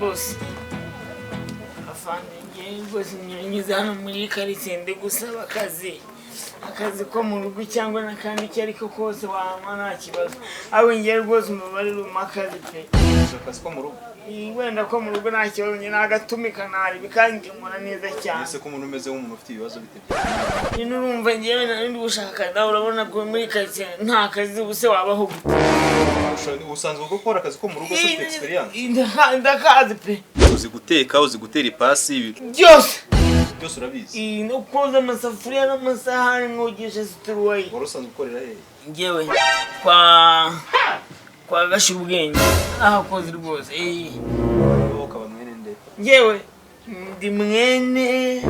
boss. Afande ngiye rwose nyunyuze hano muri karitsiye ndi gusaba akazi ko mu rugo cyangwa n'akandi icyo ariko kose wampa nta kibazo. Aho ngiye rwose umubarire umakazi pe. Akazi ko mu rugo? Wenda ko mu rugo nta kibazo nyine agatumika ntari bikangemura neza cyane. Ese ko umuntu umeze nk'umuntu ufite ibibazo bite? Nyine urumva ngewe ndi gushaka nawe urabona ko muri karitsiye nta kazi ubuse wabaho gute. Usanzwe gukora akazi ko mu rugo ufite experience? Ndakazi pe. Uzi guteka, uzi gutera ipasi byose urabizi? no koza amasafuriya n'amasahani nkogesha situruwayi. Wari usanzwe ukorera hehe? Ngewe kwa gashira ubwenge aho koze rwose. Ukaba mwene nde? Ngewe ndi mwene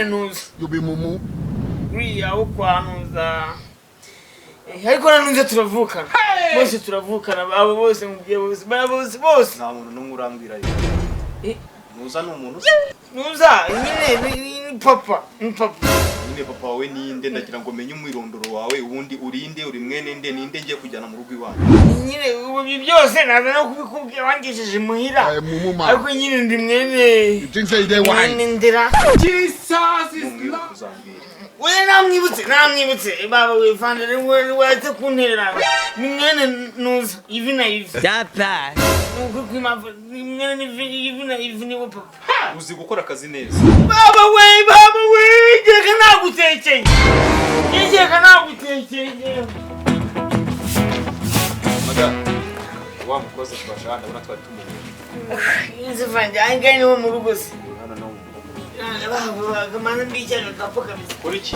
nuza Mumu uriya wo kwanuza ariko nanuze turavukana bose turavukana abo bose mubye bose Nta muntu n'umwe urambwira yo. Nuza ni umuntu? nuza nyine papa. Nyine papa wawe ninde? Ndagira ngo menye umwirondoro wawe, ubundi urinde, uri mwene nde, ninde ngiye kujyana mu rugo iwanyu? Nyine ubu byose naza no kubikubwira wangejeje muhira ariko nyine ndi mwene ndera. Jesus is Lord. We namwibutse baba we fandere wate kunterera ni mwene nuza ivi na ivi data nuko kwimava ni mwene ivi na ivi ni papa. Uzi gukora akazi neza? Baba we geka nagutekeye Maga wa mukozi twashana ubona twari tumuye. Inze fande angani wo mu rugo se. Hano no. Baba mana mbijana gapoka bise. Kora iki?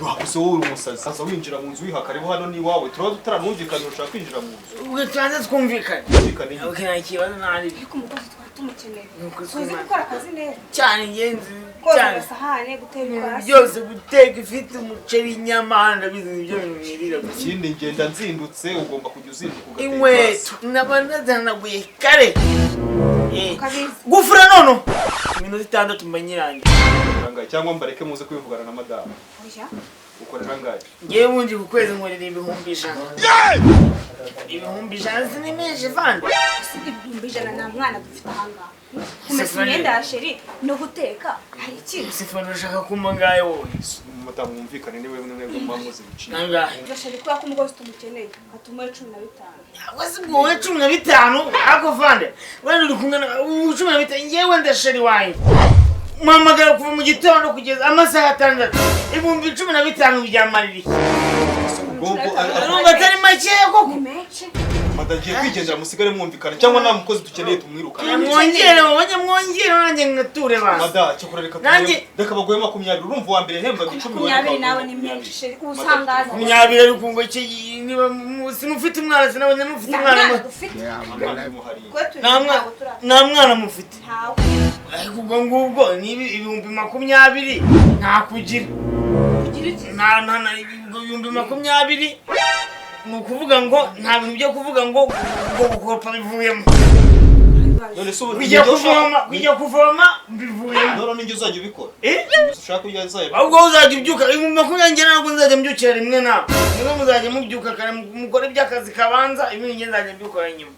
Wakuse wowe umusazi. Sasa winjira mu nzu wihakarebo hano ni wawe. Turaba tutaranumvikana ushaka kwinjira mu nzu. Ubwo twanze twumvikana. Twumvikane. Okay kibazo nari. Ariko umukozi twatumukeneye. Nuko Uzi gukora akazi neza. cyane ngenzi Koza cyane. amasahane, gutera ipasi. Byose guteka ifite umuceri inyama ndabizi ibyo bintu Ikindi ngenda nzindutse ugomba kujya uzinduka ugateka. inkweto nabandazanaguye kare. Ukabizi. Gufura nono iminota 6 mbanyirange. Rangaye cyangwa mbareke muze kwivugana na madame. Oya. Ukorera rangaye. Ngewe bundi ku kwezi nkorera ibihumbi 100. Ibihumbi 100 sinimeje vande. Ibihumbi 100 nta mwana dufite ahangaha. Kumesa imyenda ya sheri no guteka hari ikintu. Sifana ushaka kumangaye wowe. Madame mwumvikane niwe mwebwe mwamuze biciye. Nangahe. Sheri kwa ko umukozi tumukeneye atuma 15. Wazibwowe 15 ako vande. Wenda uri kungana 15 ngewe ndasheri wayi. Muhamagara kuva mu gitondo kugeza amasaha 6. Ibihumbi 15 byamarira. Urumva atari make koko. Ni menshi. Madagiye kwigendera musigare mwumvikana cyangwa nta mukozi dukeneye tumwirukana. Mwongere nanjye ngature bana. Mada cyo kureka Nanjye reka bagoye 20 urumva wa mbere hemba 10 20 nawe ni menshi sheri usangaza. 20 ari kungo cye niba sinufite umwana sinabonye mufite umwana. Nta mwana mufite. Ntawe. Ariko ngubwo nibi ibihumbi 20 nta kugira. Kugira iki? Na ibihumbi 20 nukuvuga ngo nta bintu byo kuvuga ngo gukopa bivuyemo. None so bijya kuvoma mbivuyemo. none ninjye uzajya ubikora. Ushaka kujya uzajya. Ahubwo uzajya ubyuka ibihumbi 20 ntabwo nzajya mbyukira rimwe nawe. Niba muzajya mubyuka kare mukora iby'akazi kabanza ibindi nge nzajya mbyukora nyuma.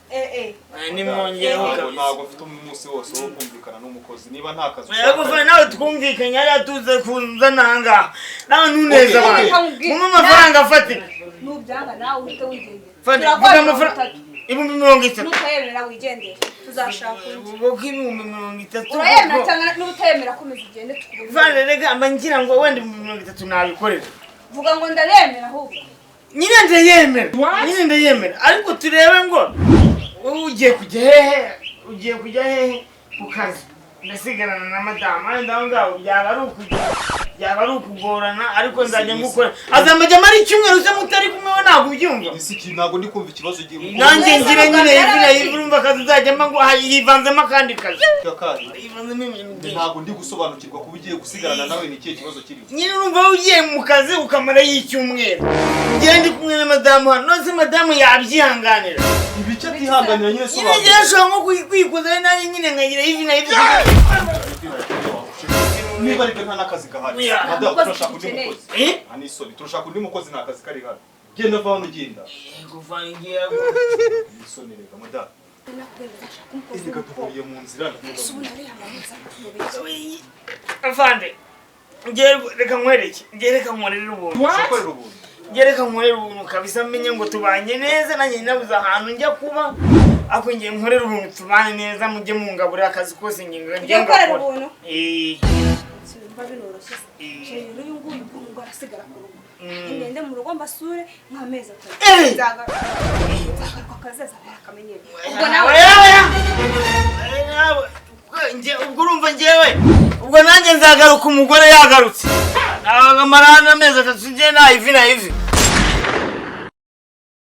Ni mwongereho kabisa. Ntabwo mfite umunsi wose wo kumvikana n'umukozi niba nta kazi. Yego fa nawe twumvikanye ari atuze kuza nanga. Nawe ntuneza abantu. Mu mafaranga afatika. Nubyanga nawe uhite wigendera. Vuga amafaranga ibihumbi 30. Nutayemera wigendera. Tuzashaka Ubwo ibihumbi 30. urayemera cyangwa n'utayemera komeza ugende tukubona. Vale rega mba ngira ngo wenda 30 nabikorera. Vuga ngo ndabemera ahubwo. Nyine ndayemera ariko turebe ngo ugiye kujya hehe ku kazi ndasigarana na madama ndaho ngaho byaba ari ukugorana ariko nzajya ngukora azamajya mari icyumweru se mutari kumwe ntabwo ubyumva. Isiki ntabwo ndi kumva ikibazo gihe. Nanjye ngire nyine urumva kazi uzajya mba ngo yivanzemo akandi kazi. Ntabwo ndi gusobanukirwa kuba ugiye gusigarana nawe ni ikihe kibazo kiri. Nyine urumva ugiye mu kazi ukamara y'icyumweru. Ngiye ndi kumwe na madamu hano nose madamu yabyihanganira. Ibice atihanganira nyine so. Nyine nshobora nko kwikuza nanjye nyine nkagira ivi na ivi. Niba ariko nta nakazi gahari. Madamu turashaka undi mukozi. Ani sorry turashaka undi mukozi nta kazi kari hano. Genda va hano genda. Yego va ngiye. Isoni reka madamu. Izi gaduhuye mu nzira Afande, reka nkwerere ubuntu. Shakorera ubuntu. Reka nkorere ubuntu kabisa menye ngo tubanye neza nanjye nabuze ahantu njya kuba. Ako ngiye nkorere ubuntu tubane neza mujye mungaburira akazi kose ngiye nkorera ubuntu. Binoroshye. Rero uyu nguyu ngo arasigara ku rugo. Ngende mu rugo mbasure nk'amezi 3. Nzagaruka akazaza bakamenyera. Ubwo nawe ubwo urumva njyewe ubwo nanjye nzagaruka umugore yagarutse. Amarana amezi 3 ngiye na ivi.